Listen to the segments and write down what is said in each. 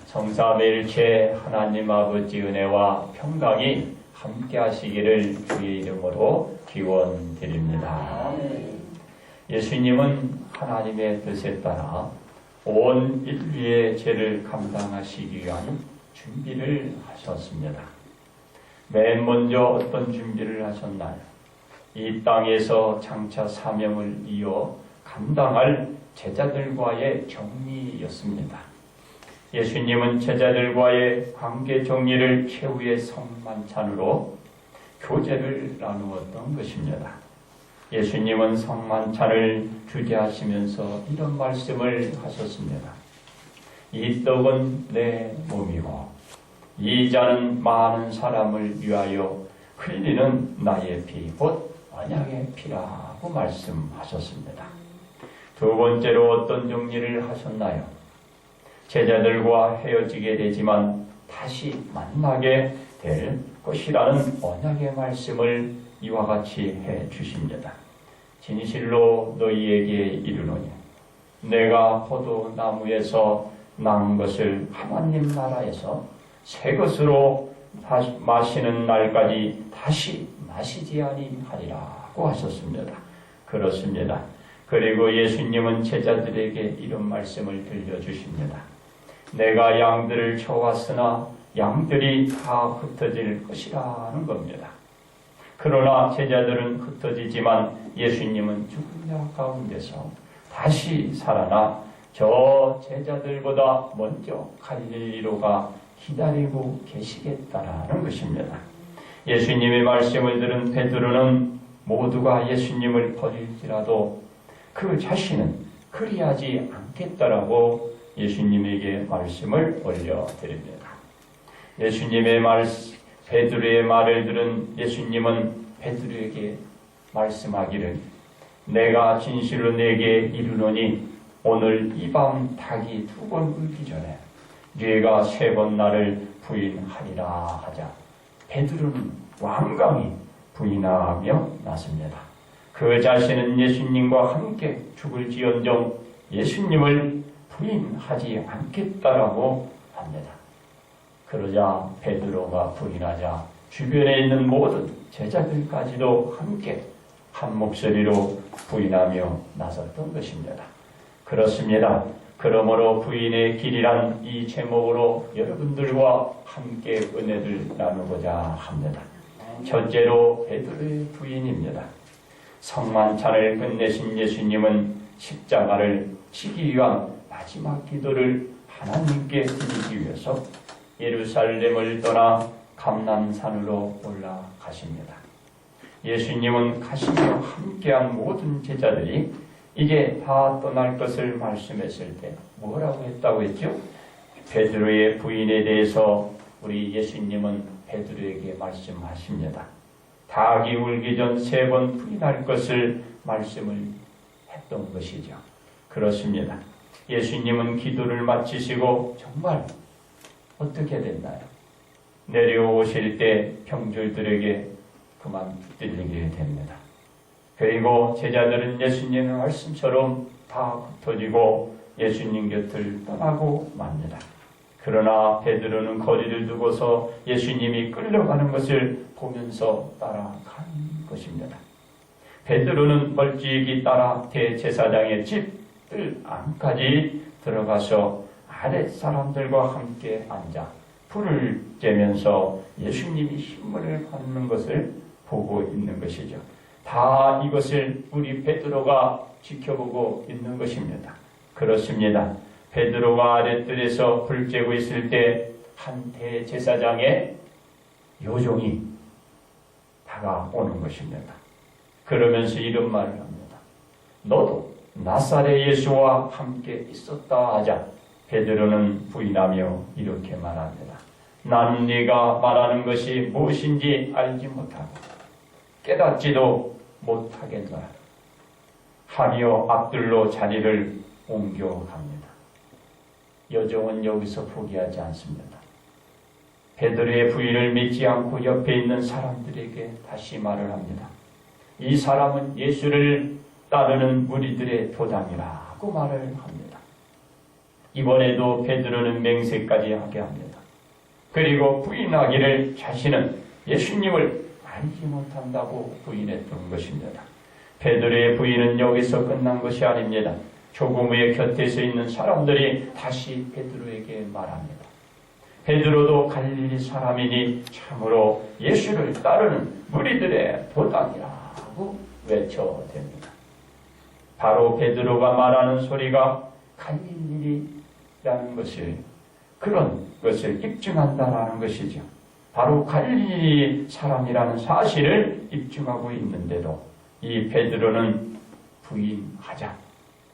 성삼일체 하나님 아버지 은혜와 평강이 함께 하시기를 주의 이름으로 기원드립니다. 예수님은 하나님의 뜻에 따라 온 인류의 죄를 감당하시기 위한 준비를 하셨습니다. 맨 먼저 어떤 준비를 하셨나요? 이 땅에서 장차 사명을 이어 감당할 제자들과의 정리였습니다. 예수님은 제자들과의 관계 정리를 최후의 성만찬으로 교제를 나누었던 것입니다. 예수님은 성만찬을 주재하시면서 이런 말씀을 하셨습니다. 이 떡은 내 몸이고 이 잔은 많은 사람을 위하여 흘리는 나의 피, 곧 언약의 피라고 말씀하셨습니다. 두 번째로 어떤 정리를 하셨나요? 제자들과 헤어지게 되지만 다시 만나게 될 것이라는 언약의 말씀을 이와 같이 해 주십니다. 진실로 너희에게 이르노니 내가 포도나무에서 난 것을 하나님 나라에서 새 것으로 마시는 날까지 다시 마시지 아니하리라고 하셨습니다. 그렇습니다. 그리고 예수님은 제자들에게 이런 말씀을 들려주십니다. 내가 양들을 쳐왔으나 양들이 다 흩어질 것이라는 겁니다. 그러나 제자들은 흩어지지만 예수님은 죽은 자 가운데서 다시 살아나 저 제자들보다 먼저 갈릴리로가 기다리고 계시겠다라는 것입니다. 예수님의 말씀을 들은 베드로는 모두가 예수님을 버릴지라도 그 자신은 그리하지 않겠다라고 예수님에게 말씀을 올려드립니다. 예수님의 베드로의 말을 들은 예수님은 베드로에게 말씀하기를 내가 진실로 내게 이르노니 오늘 이 밤 닭이 2번 울기 전에 네가 3번 나를 부인하리라 하자 베드로는 완강히 부인하며 났습니다. 그 자신은 예수님과 함께 죽을지언정 예수님을 부인하지 않겠다라고 합니다. 그러자 베드로가 부인하자 주변에 있는 모든 제자들까지도 함께 한 목소리로 부인하며 나섰던 것입니다. 그렇습니다. 그러므로 부인의 길이란 이 제목으로 여러분들과 함께 은혜를 나누고자 합니다. 첫째로 베드로의 부인입니다. 성만찬을 끝내신 예수님은 십자가를 지기 위한 마지막 기도를 하나님께 드리기 위해서 예루살렘을 떠나 감람산으로 올라가십니다. 예수님은 가시며 함께한 모든 제자들이 이제 다 떠날 것을 말씀했을 때 뭐라고 했다고 했죠? 베드로의 부인에 대해서 우리 예수님은 베드로에게 말씀하십니다. 닭이 울기 전 3번 부인할 것을 말씀을 했던 것이죠. 그렇습니다. 예수님은 기도를 마치시고 정말 어떻게 됐나요? 내려오실 때 병졸들에게 그만 붙들리게 됩니다. 그리고 제자들은 예수님의 말씀처럼 다 흩어지고 예수님 곁을 떠나고 맙니다. 그러나 베드로는 거리를 두고서 예수님이 끌려가는 것을 보면서 따라간 것입니다. 베드로는 멀찍이 따라 대제사장의 집들 안까지 들어가서 아랫 사람들과 함께 앉아 불을 쬐면서 예수님이 힘을 받는 것을 보고 있는 것이죠. 다 이것을 우리 베드로가 지켜보고 있는 것입니다. 그렇습니다. 베드로가 아랫뜰에서 불 쬐고 있을 때 한 대제사장의 요종이 다가오는 것입니다. 그러면서 이런 말을 합니다. 너도 나사렛 예수와 함께 있었다 하자 베드로는 부인하며 이렇게 말합니다. 나는 네가 말하는 것이 무엇인지 알지 못하고 깨닫지도 못하겠노라 하며 앞들로 자리를 옮겨갑니다. 여종은 여기서 포기하지 않습니다. 베드로의 부인을 믿지 않고 옆에 있는 사람들에게 다시 말을 합니다. 이 사람은 예수를 따르는 무리들의 도당이라고 말을 합니다. 이번에도 베드로는 맹세까지 하게 합니다. 그리고 부인하기를 자신은 예수님을 알지 못한다고 부인했던 것입니다. 베드로의 부인은 여기서 끝난 것이 아닙니다. 조금 후에 곁에 서 있는 사람들이 다시 베드로에게 말합니다. 베드로도 갈릴리 사람이니 참으로 예수를 따르는 무리들의 도당이라고 외쳐댑니다. 바로 베드로가 말하는 소리가 갈릴리라는 것을, 그런 것을 입증한다라는 것이죠. 바로 갈릴리 사람이라는 사실을 입증하고 있는데도 이 베드로는 부인하자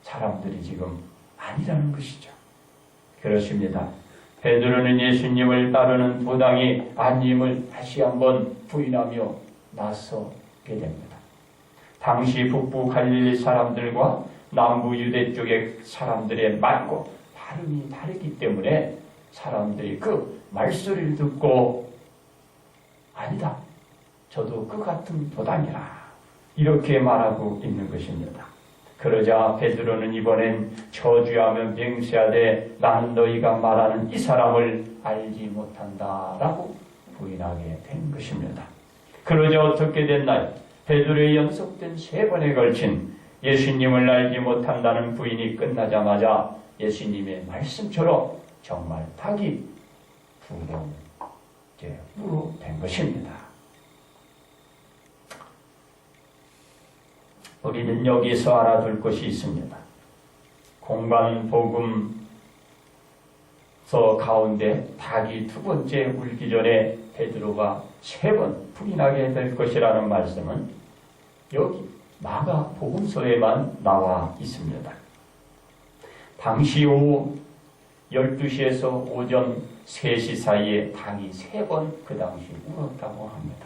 사람들이 지금 아니라는 것이죠. 그렇습니다. 베드로는 예수님을 따르는 도당이 아님을 다시 한번 부인하며 나서게 됩니다. 당시 북부 갈릴리 사람들과 남부 유대 쪽의 사람들의 말과 발음이 다르기 때문에 사람들이 그 말소리를 듣고 아니다, 저도 그 같은 도당이라 이렇게 말하고 있는 것입니다. 그러자 베드로는 이번엔 저주하며 맹세하되 나는 너희가 말하는 이 사람을 알지 못한다라고 부인하게 된 것입니다. 그러자 어떻게 됐나요? 베드로의 연속된 3번에 걸친 예수님을 알지 못한다는 부인이 끝나자마자 예수님의 말씀처럼 정말 닭이 부로 된 것입니다. 우리는 여기서 알아둘 것이 있습니다. 공간 복음서 가운데 닭이 2번째 울기 전에 베드로가 3번 부인하게 될 것이라는 말씀은 여기 마가 복음서에만 나와 있습니다. 당시 오후 12시에서 오전 3시 사이에 닭이 3번 그 당시 울었다고 합니다.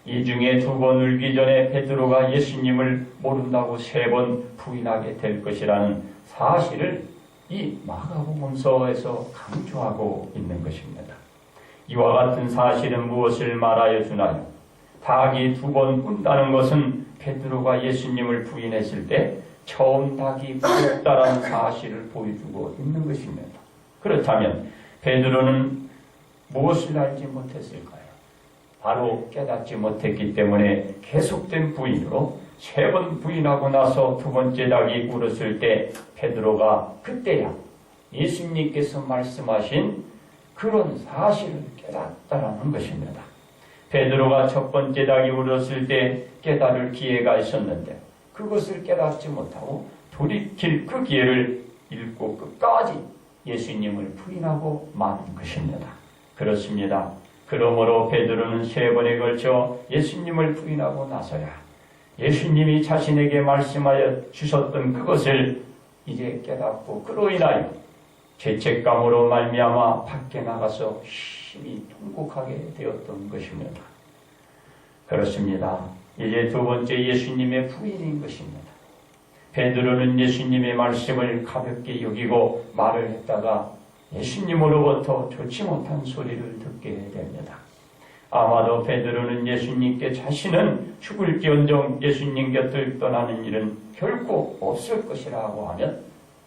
이 중에 2번 울기 전에 베드로가 예수님을 모른다고 3번 부인하게 될 것이라는 사실을 이 마가복음서에서 강조하고 있는 것입니다. 이와 같은 사실은 무엇을 말하여 주나요? 닭이 2번 운다는 것은 베드로가 예수님을 부인했을 때 처음 닭이 울었다라는 사실을 보여주고 있는 것입니다. 그렇다면 베드로는 무엇을 알지 못했을까요? 바로 깨닫지 못했기 때문에 계속된 부인으로 3번 부인하고 나서 2번째 닭이 울었을 때 베드로가 그때야 예수님께서 말씀하신 그런 사실을 깨닫다라는 것입니다. 베드로가 첫 번째 닭이 울었을 때 깨달을 기회가 있었는데 그것을 깨닫지 못하고 돌이킬 그 기회를 잃고 끝까지 예수님을 부인하고 만 것입니다. 그렇습니다. 그러므로 베드로는 3번에 걸쳐 예수님을 부인하고 나서야 예수님이 자신에게 말씀하여 주셨던 그것을 이제 깨닫고 그로 인하여 죄책감으로 말미암아 밖에 나가서 심히 통곡하게 되었던 것입니다. 그렇습니다. 이제 2번째 예수님의 부인인 것입니다. 베드로는 예수님의 말씀을 가볍게 여기고 말을 했다가 예수님으로부터 좋지 못한 소리를 듣게 됩니다. 아마도 베드로는 예수님께 자신은 죽을지언정 예수님 곁을 떠나는 일은 결코 없을 것이라고 하면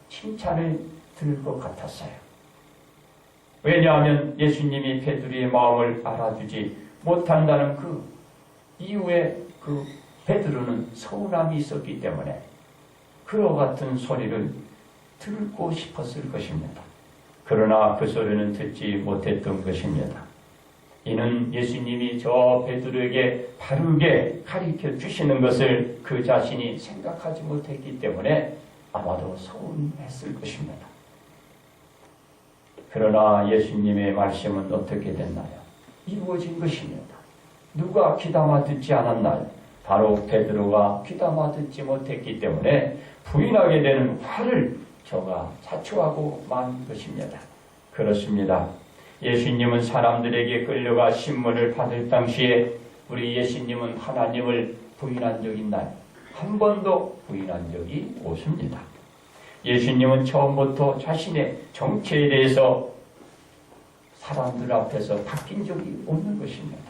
칭찬을 들을 것 같았어요. 왜냐하면 예수님이 베드로의 마음을 알아주지 못한다는 그 이후에 그 베드로는 서운함이 있었기 때문에 그와 같은 소리를 듣고 싶었을 것입니다. 그러나 그 소리는 듣지 못했던 것입니다. 이는 예수님이 저 베드로에게 바르게 가르쳐 주시는 것을 그 자신이 생각하지 못했기 때문에 아마도 서운했을 것입니다. 그러나 예수님의 말씀은 어떻게 됐나요? 이루어진 것입니다. 누가 귀담아 듣지 않았나요? 바로 베드로가 귀담아 듣지 못했기 때문에 부인하게 되는 화를 저가 자초하고 만 것입니다. 그렇습니다. 예수님은 사람들에게 끌려가 신문을 받을 당시에 우리 예수님은 하나님을 부인한 적 있나요? 한 번도 부인한 적이 없습니다. 예수님은 처음부터 자신의 정체에 대해서 사람들 앞에서 바뀐 적이 없는 것입니다.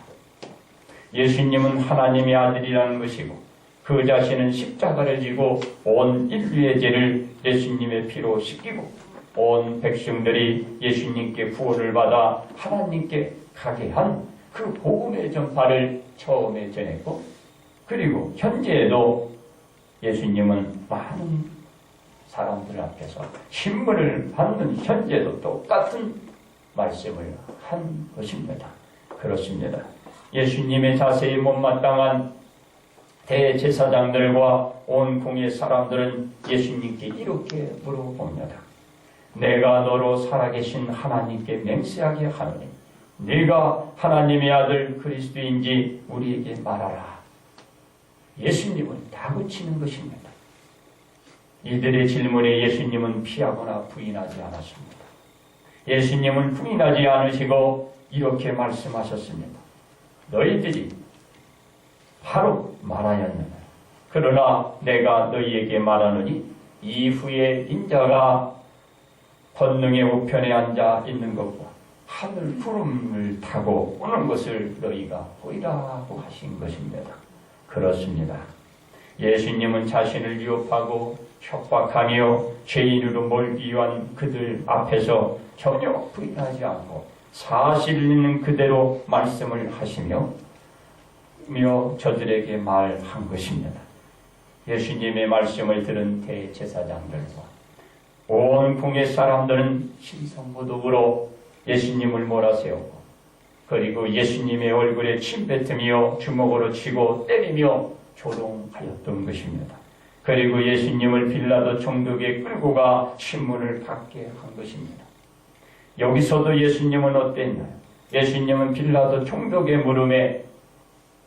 예수님은 하나님의 아들이라는 것이고 그 자신은 십자가를 지고 온 인류의 죄를 예수님의 피로 씻기고 온 백성들이 예수님께 구원을 받아 하나님께 가게 한 그 복음의 전파를 처음에 전했고, 그리고 현재에도 예수님은 많은 사람들 앞에서 신문을 받는 현재도 똑같은 말씀을 한 것입니다. 그렇습니다. 예수님의 자세히 못마땅한 대제사장들과 온 궁의 사람들은 예수님께 이렇게 물어봅니다. 내가 너로 살아계신 하나님께 맹세하게 하노니 네가 하나님의 아들 그리스도인지 우리에게 말하라. 예수님은 다그치는 것입니다. 이들의 질문에 예수님은 피하거나 부인하지 않았습니다. 예수님은 부인하지 않으시고 이렇게 말씀하셨습니다. 너희들이 바로 말하였느냐. 그러나 내가 너희에게 말하노니 이후에 인자가 권능의 우편에 앉아 있는 것과 하늘 구름을 타고 오는 것을 너희가 보이라고 하신 것입니다. 그렇습니다. 예수님은 자신을 위협하고 협박하며 죄인으로 몰기 위한 그들 앞에서 전혀 부인하지 않고 사실 있는 그대로 말씀을 하시며 저들에게 말한 것입니다. 예수님의 말씀을 들은 대제사장들과 온 궁의 사람들은 신성모독으로 예수님을 몰아세우고, 그리고 예수님의 얼굴에 침 뱉으며 주먹으로 치고 때리며 조롱하였던 것입니다. 그리고 예수님을 빌라도 총독에 끌고 가 신문을 받게 한 것입니다. 여기서도 예수님은 어땠나요? 예수님은 빌라도 총독의 물음에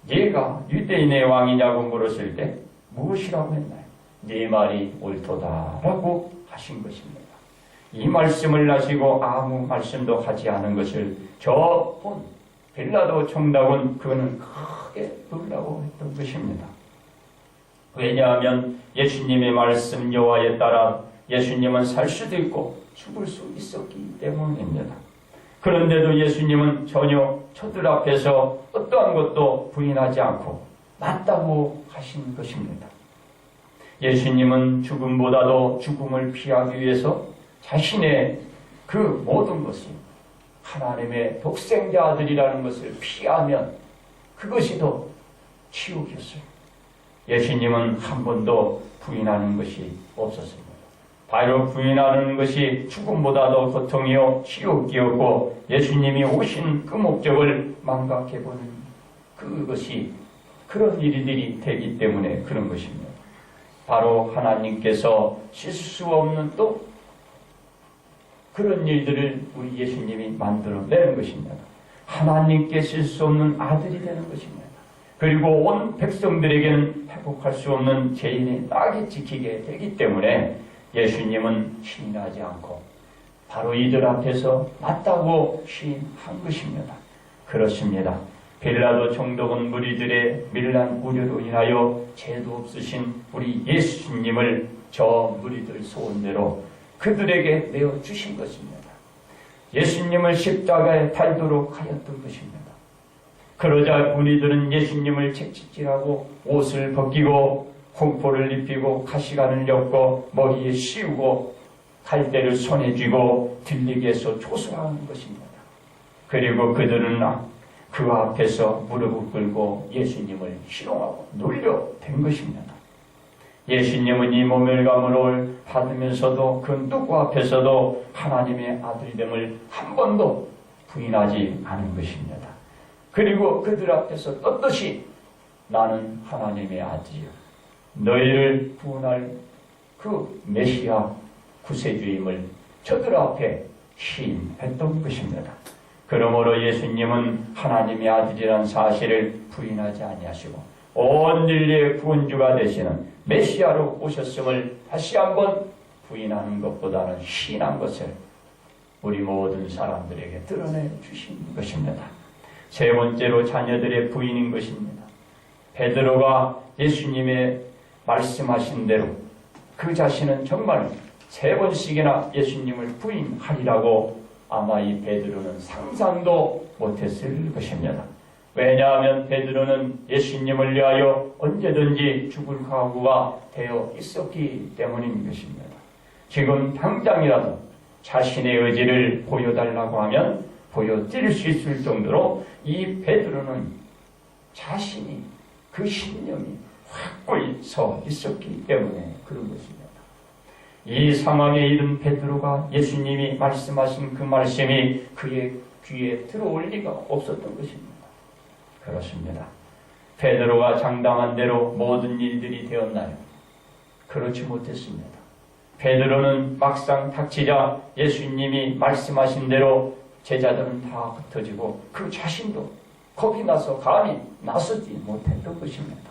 네가 유대인의 왕이냐고 물었을 때 무엇이라고 했나요? 네 말이 옳도다라고 하신 것입니다. 이 말씀을 하시고 아무 말씀도 하지 않은 것을 저 본 빌라도 총독은 그는 크게 놀라고 했던 것입니다. 왜냐하면 예수님의 말씀 여호와에 따라 예수님은 살 수도 있고 죽을 수 있었기 때문입니다. 그런데도 예수님은 전혀 저들 앞에서 어떠한 것도 부인하지 않고 맞다고 하신 것입니다. 예수님은 죽음보다도 죽음을 피하기 위해서 자신의 그 모든 것이 하나님의 독생자 아들이라는 것을 피하면 그것이 더 치욕이었어요. 예수님은 한 번도 부인하는 것이 없었습니다. 바로 부인하는 것이 죽음보다도 고통이요 치욕이었고, 예수님이 오신 그 목적을 망각해보는 그것이 그런 일들이 되기 때문에 그런 것입니다. 바로 하나님께서 실수 없는 또 그런 일들을 우리 예수님이 만들어내는 것입니다. 하나님께 실수 없는 아들이 되는 것입니다. 그리고 온 백성들에게는 회복할 수 없는 죄인의 낙이 지키게 되기 때문에 예수님은 시인하지 않고 바로 이들 앞에서 맞다고 시인한 것입니다. 그렇습니다. 빌라도 총독은 무리들의 밀란 우려로 인하여 죄도 없으신 우리 예수님을 저 무리들 소원대로 그들에게 내어주신 것입니다. 예수님을 십자가에 달도록 하였던 것입니다. 그러자 무리들은 예수님을 채찍질하고 옷을 벗기고 홍포를 입히고 가시관을 엮고 머리에 씌우고 갈대를 손에 쥐고 들리게 해서 조수하는 것입니다. 그리고 그들은 그 앞에서 무릎을 꿇고 예수님을 희롱하고 놀려댄 것입니다. 예수님은 이 모멸감을 받으면서도 그 누구 앞에서도 하나님의 아들됨을 한 번도 부인하지 않은 것입니다. 그리고 그들 앞에서 떳떳이 나는 하나님의 아들이요 너희를 구원할 그 메시아 구세주임을 저들 앞에 시인했던 것입니다. 그러므로 예수님은 하나님의 아들이라는 사실을 부인하지 아니하시고 온 인류의 구원주가 되시는 메시아로 오셨음을 다시 한번 부인하는 것보다는 시인한 것을 우리 모든 사람들에게 드러내 주신 것입니다. 세 번째로 자녀들의 부인인 것입니다. 베드로가 예수님의 말씀하신 대로 그 자신은 정말 세 번씩이나 예수님을 부인하리라고 아마 이 베드로는 상상도 못했을 것입니다. 왜냐하면 베드로는 예수님을 위하여 언제든지 죽을 각오가 되어 있었기 때문인 것입니다. 지금 당장이라도 자신의 의지를 보여달라고 하면 보여드릴 수 있을 정도로 이 베드로는 자신이 그 신념이 확고히 서 있었기 때문에 그런 것입니다. 이 상황에 이른 베드로가 예수님이 말씀하신 그 말씀이 그의 귀에 들어올 리가 없었던 것입니다. 그렇습니다. 베드로가 장담한 대로 모든 일들이 되었나요? 그렇지 못했습니다. 베드로는 막상 닥치자 예수님이 말씀하신 대로 제자들은 다 흩어지고 그 자신도 겁이 나서 감히 나서지 못했던 것입니다.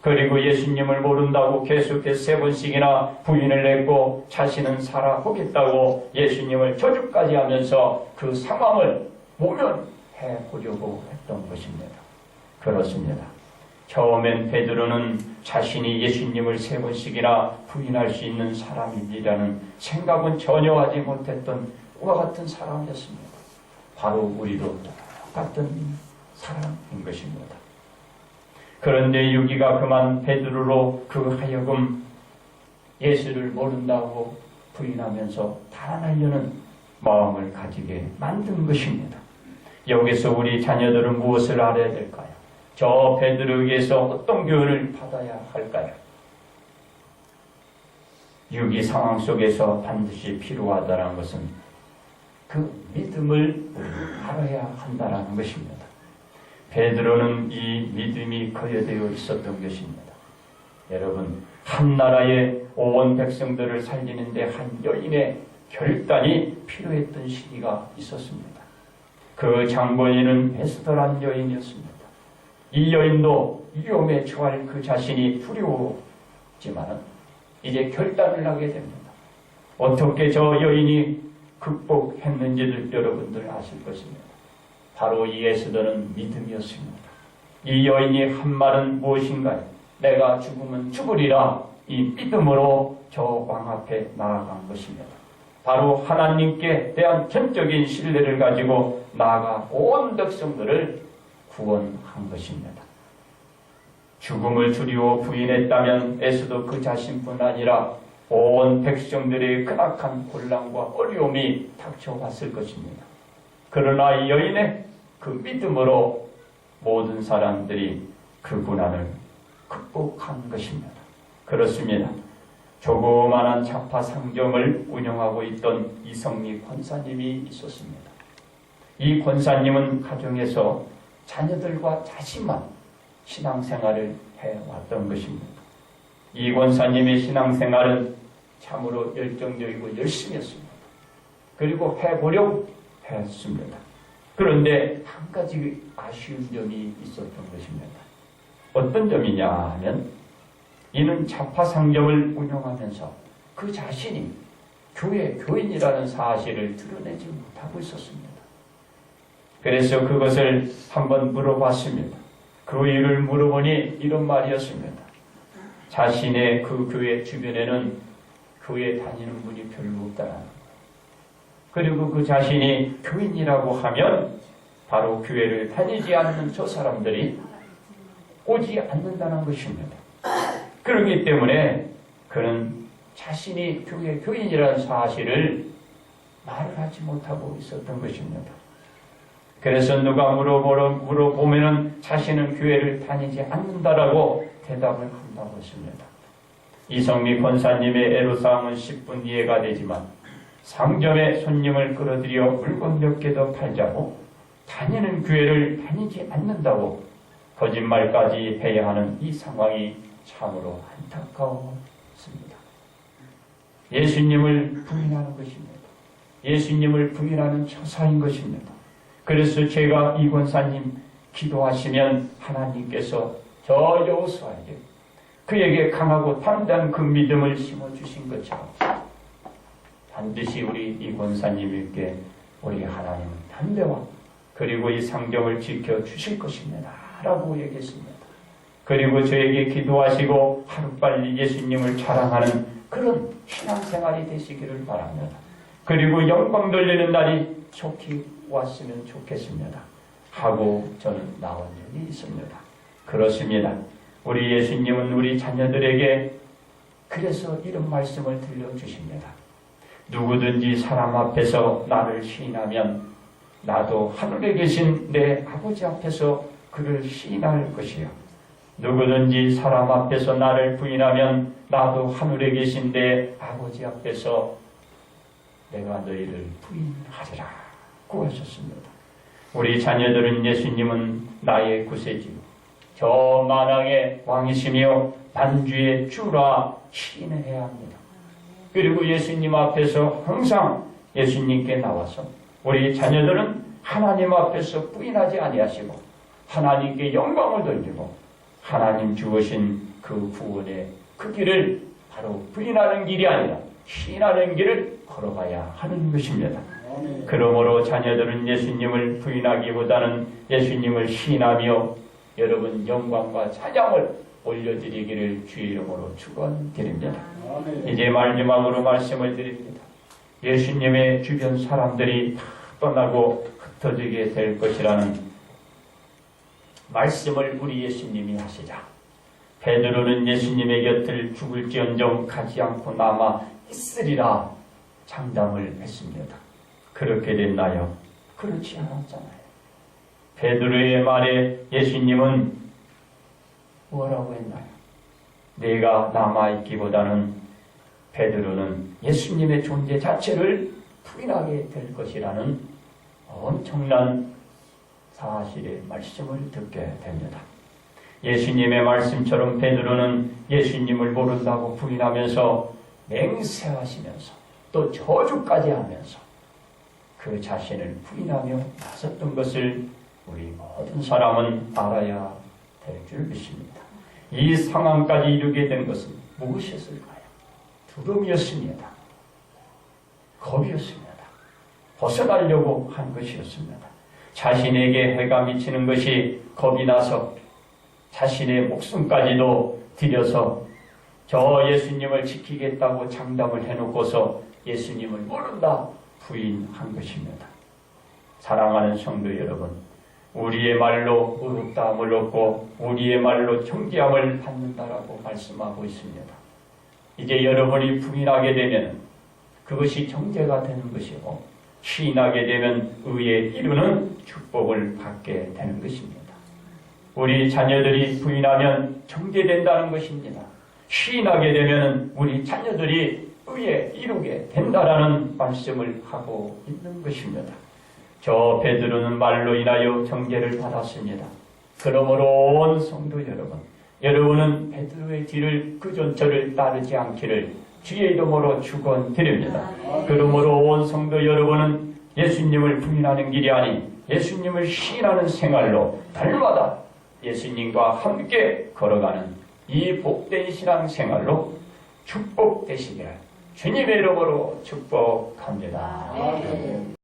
그리고 예수님을 모른다고 계속해서 3번씩이나 부인을 했고 자신은 살아보겠다고 예수님을 저주까지 하면서 그 상황을 모면해 보려고 했던 것입니다. 그렇습니다. 처음엔 베드로는 자신이 예수님을 3번씩이나 부인할 수 있는 사람이라는 생각은 전혀 하지 못했던 그와 같은 사람이었습니다. 바로 우리도 똑같은 사람인 것입니다. 그런데 유기가 그만 베드로로 그 하여금 예수를 모른다고 부인하면서 달아나려는 마음을 가지게 만든 것입니다. 여기서 우리 자녀들은 무엇을 알아야 될까요? 저 베드로에게서 어떤 교훈을 받아야 할까요? 유기 상황 속에서 반드시 필요하다는 것은 그 믿음을 알아야 한다는 것입니다. 베드로는 이 믿음이 거여되어 있었던 것입니다. 여러분, 한 나라의 온 백성들을 살리는데 한 여인의 결단이 필요했던 시기가 있었습니다. 그 장본인은 에스더란 여인이었습니다. 이 여인도 위험에 처할 그 자신이 두려웠지만 이제 결단을 하게 됩니다. 어떻게 저 여인이 극복했는지를 여러분들 아실 것입니다. 바로 이 에스더는 믿음이었습니다. 이 여인이 한 말은 무엇인가요? 내가 죽으면 죽으리라. 이 믿음으로 저 왕 앞에 나아간 것입니다. 바로 하나님께 대한 전적인 신뢰를 가지고 나아가 온 백성들을 구원한 것입니다. 죽음을 두려워 부인했다면 에스더 그 자신뿐 아니라 온 백성들의 크나큰 곤란과 어려움이 닥쳐왔을 것입니다. 그러나 이 여인의 그 믿음으로 모든 사람들이 그 고난을 극복한 것입니다. 그렇습니다. 조그만한 자파 상점을 운영하고 있던 이성미 권사님이 있었습니다. 이 권사님은 가정에서 자녀들과 자신만 신앙생활을 해왔던 것입니다. 이 권사님의 신앙생활은 참으로 열정적이고 열심이었습니다. 그리고 해보려고 했습니다. 그런데 한 가지 아쉬운 점이 있었던 것입니다. 어떤 점이냐 하면 이는 자파 상점을 운영하면서 그 자신이 교회 교인이라는 사실을 드러내지 못하고 있었습니다. 그래서 그것을 한번 물어봤습니다. 그 이유를 물어보니 이런 말이었습니다. 자신의 그 교회 주변에는 교회 다니는 분이 별로 없다는 거예요. 그리고 그 자신이 교인이라고 하면 바로 교회를 다니지 않는 저 사람들이 오지 않는다는 것입니다. 그렇기 때문에 그는 자신이 교회 교인이라는 사실을 말을 하지 못하고 있었던 것입니다. 그래서 누가 물어보면은 자신은 교회를 다니지 않는다라고 대답을 한다고 했습니다. 이성미 권사님의 애로사항은 10분 이해가 되지만 상점에 손님을 끌어들여 물건 몇 개 더 팔자고 다니는 교회를 다니지 않는다고 거짓말까지 해야 하는 이 상황이 참으로 안타까웠습니다. 예수님을 부인하는 것입니다. 예수님을 부인하는 처사인 것입니다. 그래서 제가 이 권사님 기도하시면 하나님께서 저 여호수아에게 그에게 강하고 담대한 그 믿음을 심어주신 것처럼 반드시 우리 이 권사님에게 우리 하나님은 담대와 그리고 이 상점을 지켜주실 것입니다. 라고 얘기했습니다. 그리고 저에게 기도하시고 하루빨리 예수님을 자랑하는 그런 신앙생활이 되시기를 바랍니다. 그리고 영광 돌리는 날이 좋게 왔으면 좋겠습니다. 하고 저는 나온 적이 있습니다. 그렇습니다. 우리 예수님은 우리 자녀들에게 그래서 이런 말씀을 들려주십니다. 누구든지 사람 앞에서 나를 시인하면 나도 하늘에 계신 내 아버지 앞에서 그를 시인할 것이요. 누구든지 사람 앞에서 나를 부인하면 나도 하늘에 계신 내 아버지 앞에서 내가 너희를 부인하리라 고 하셨습니다. 우리 자녀들은 예수님은 나의 구세주요 저 만왕의 왕이시며 반주의 주라 시인해야 합니다. 그리고 예수님 앞에서 항상 예수님께 나와서 우리 자녀들은 하나님 앞에서 부인하지 아니하시고 하나님께 영광을 돌리고 하나님 주으신 그 구원의 그 길을 바로 부인하는 길이 아니라 시인하는 길을 걸어가야 하는 것입니다. 그러므로 자녀들은 예수님을 부인하기보다는 예수님을 시인하며 여러분 영광과 찬양을 올려드리기를 주의 이름으로 축원드립니다. 이제 마지막으로 말씀을 드립니다. 예수님의 주변 사람들이 다 떠나고 흩어지게 될 것이라는 말씀을 우리 예수님이 하시자 베드로는 예수님의 곁을 죽을지언정 가지 않고 남아 있으리라 장담을 했습니다. 그렇게 됐나요? 그렇지 않았잖아요. 베드로의 말에 예수님은 뭐라고 했나요? 내가 남아있기보다는 베드로는 예수님의 존재 자체를 부인하게 될 것이라는 엄청난 사실의 말씀을 듣게 됩니다. 예수님의 말씀처럼 베드로는 예수님을 모른다고 부인하면서 맹세하시면서 또 저주까지 하면서 그 자신을 부인하며 나섰던 것을 우리 모든 사람은 알아야 될 줄 믿습니다. 이 상황까지 이르게 된 것은 무엇이었을까요? 두려움이었습니다. 겁이었습니다. 벗어나려고 한 것이었습니다. 자신에게 해가 미치는 것이 겁이 나서 자신의 목숨까지도 들여서 저 예수님을 지키겠다고 장담을 해놓고서 예수님을 모른다 부인한 것입니다. 사랑하는 성도 여러분, 우리의 말로 의롭다함을 얻고 우리의 말로 정죄함을 받는다라고 말씀하고 있습니다. 이제 여러분이 부인하게 되면 그것이 정죄가 되는 것이고 시인하게 되면 의에 이루는 축복을 받게 되는 것입니다. 우리 자녀들이 부인하면 정죄된다는 것입니다. 시인하게 되면 우리 자녀들이 의에 이루게 된다라는 말씀을 하고 있는 것입니다. 저 베드로는 말로 인하여 정죄를 받았습니다. 그러므로 온 성도 여러분, 여러분은 베드로의 뒤를 그 전처를 따르지 않기를 주의 이름으로 축원드립니다. 그러므로 온 성도 여러분은 예수님을 부인하는 길이 아닌 예수님을 시인하는 생활로 날마다 예수님과 함께 걸어가는 이 복된 신앙 생활로 축복되시기를 주님의 이름으로 축복합니다.